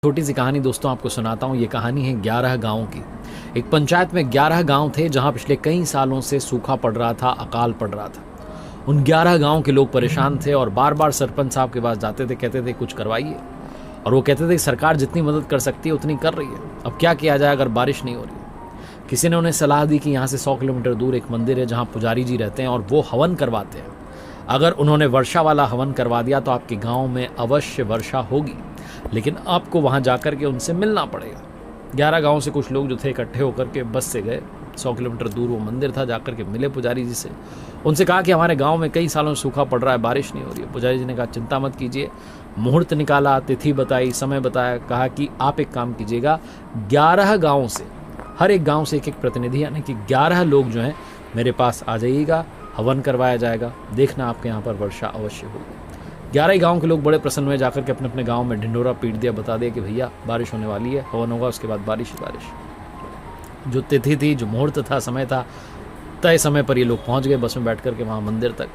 छोटी सी कहानी दोस्तों आपको सुनाता हूँ। ये कहानी है 11 गाँव की। एक पंचायत में 11 गाँव थे जहाँ पिछले कई सालों से सूखा पड़ रहा था, अकाल पड़ रहा था। उन 11 गाँव के लोग परेशान थे और बार बार सरपंच साहब के पास जाते थे, कहते थे कुछ करवाइए। और वो कहते थे सरकार जितनी मदद कर सकती है उतनी कर रही है, अब क्या किया जाए अगर बारिश नहीं हो रही है। किसी ने उन्हें सलाह दी कि यहाँ से 100 किलोमीटर दूर एक मंदिर है जहाँ पुजारी जी रहते हैं और वो हवन करवाते हैं। अगर उन्होंने वर्षा वाला हवन करवा दिया तो आपके गाँव में अवश्य वर्षा होगी, लेकिन आपको वहाँ जाकर के उनसे मिलना पड़ेगा। 11 गाँव से कुछ लोग जो थे इकट्ठे होकर के बस से गए। 100 किलोमीटर दूर वो मंदिर था, जाकर के मिले पुजारी जी से। उनसे कहा कि हमारे गांव में कई सालों से सूखा पड़ रहा है, बारिश नहीं हो रही है। पुजारी जी ने कहा चिंता मत कीजिए। मुहूर्त निकाला, तिथि बताई, समय बताया, कहा कि आप एक काम कीजिएगा, 11 गाँव से, हर एक गाँव से एक एक प्रतिनिधि यानी कि 11 लोग जो हैं मेरे पास आ जाइएगा, हवन करवाया जाएगा, देखना आपके यहाँ पर वर्षा अवश्य होगी। 11 गांव के लोग बड़े प्रसन्न हुए, जाकर के अपने अपने गांव में ढिंडोरा पीट दिया, बता दिया कि भैया बारिश होने वाली है, हवन होगा, उसके बाद बारिश ही बारिश। जो तिथि थी, जो मुहूर्त था, समय था, तय समय पर ये लोग पहुंच गए बस में बैठ कर के वहाँ मंदिर तक।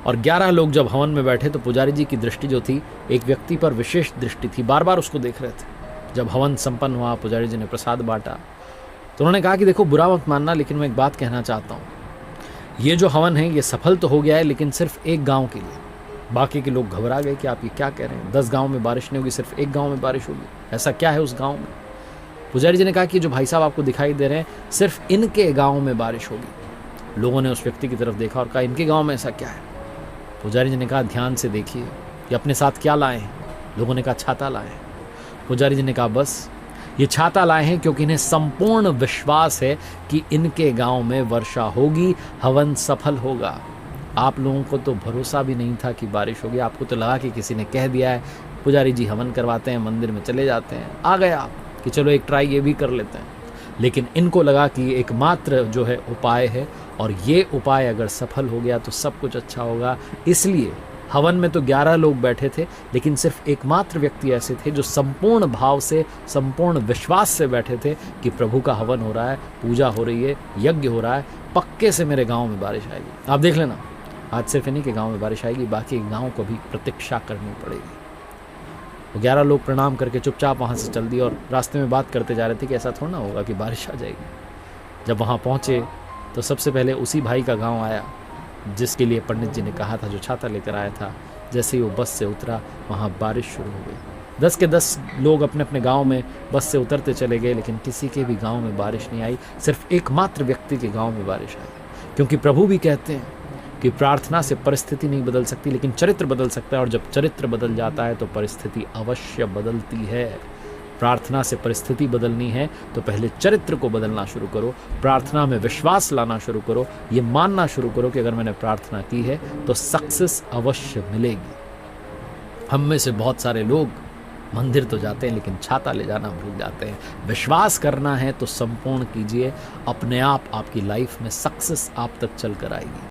और 11 लोग जब हवन में बैठे तो पुजारी जी की दृष्टि जो थी, एक व्यक्ति पर विशेष दृष्टि थी, बार बार उसको देख रहे थे। जब हवन संपन्न हुआ, पुजारी जी ने प्रसाद बांटा तो उन्होंने कहा कि देखो बुरा मत मानना, लेकिन मैं एक बात कहना चाहता हूँ, ये जो हवन है ये सफल तो हो गया है, लेकिन सिर्फ एक गाँव के लिए। बाकी के लोग घबरा गए कि आप ये क्या कह रहे हैं, 10 गांव में बारिश नहीं होगी, सिर्फ एक गांव में बारिश होगी, ऐसा क्या है उस गांव में। पुजारी जी ने कहा कि जो भाई साहब आपको दिखाई दे रहे हैं, सिर्फ इनके गांव में बारिश होगी। लोगों ने उस व्यक्ति की तरफ देखा और कहा इनके गांव में ऐसा क्या है। पुजारी जी ने कहा ध्यान से देखिए, ये अपने साथ क्या लाए हैं। लोगों ने कहा छाता लाए हैं। पुजारी जी ने कहा बस ये छाता लाए हैं क्योंकि इन्हें संपूर्ण विश्वास है कि इनके गाँव में वर्षा होगी, हवन सफल होगा। आप लोगों को तो भरोसा भी नहीं था कि बारिश होगी, आपको तो लगा कि किसी ने कह दिया है, पुजारी जी हवन करवाते हैं, मंदिर में चले जाते हैं, आ गए आप कि चलो एक ट्राई ये भी कर लेते हैं। लेकिन इनको लगा कि एकमात्र जो है उपाय है, और ये उपाय अगर सफल हो गया तो सब कुछ अच्छा होगा। इसलिए हवन में तो 11 लोग बैठे थे, लेकिन सिर्फ एकमात्र व्यक्ति ऐसे थे जो संपूर्ण भाव से, संपूर्ण विश्वास से बैठे थे कि प्रभु का हवन हो रहा है, पूजा हो रही है, यज्ञ हो रहा है, पक्के से मेरे गाँव में बारिश आएगी। आप देख लेना, आज सिर्फ इन्हीं के गांव में बारिश आएगी, बाकी गांव को भी प्रतीक्षा करनी पड़ेगी। वो 11 लोग प्रणाम करके चुपचाप वहाँ से चल दिए और रास्ते में बात करते जा रहे थे कि ऐसा थोड़ा ना होगा कि बारिश आ जाएगी। जब वहाँ पहुँचे तो सबसे पहले उसी भाई का गांव आया जिसके लिए पंडित जी ने कहा था, जो छाता लेकर आया था। जैसे ही वो बस से उतरा, वहाँ बारिश शुरू हो गई। 10 के 10 लोग अपने अपने गाँव में बस से उतरते चले गए, लेकिन किसी के भी गाँव में बारिश नहीं आई। सिर्फ एकमात्र व्यक्ति के गाँव में बारिश आई, क्योंकि प्रभु भी कहते हैं कि प्रार्थना से परिस्थिति नहीं बदल सकती, लेकिन चरित्र बदल सकता है। और जब चरित्र बदल जाता है तो परिस्थिति अवश्य बदलती है। प्रार्थना से परिस्थिति बदलनी है तो पहले चरित्र को बदलना शुरू करो, प्रार्थना में विश्वास लाना शुरू करो, ये मानना शुरू करो कि अगर मैंने प्रार्थना की है तो सक्सेस अवश्य मिलेगी। हम में से बहुत सारे लोग मंदिर तो जाते हैं लेकिन छाता ले जाना भूल जाते हैं। विश्वास करना है तो संपूर्ण कीजिए, अपने आप आपकी लाइफ में सक्सेस आप तक चल कर आएगी।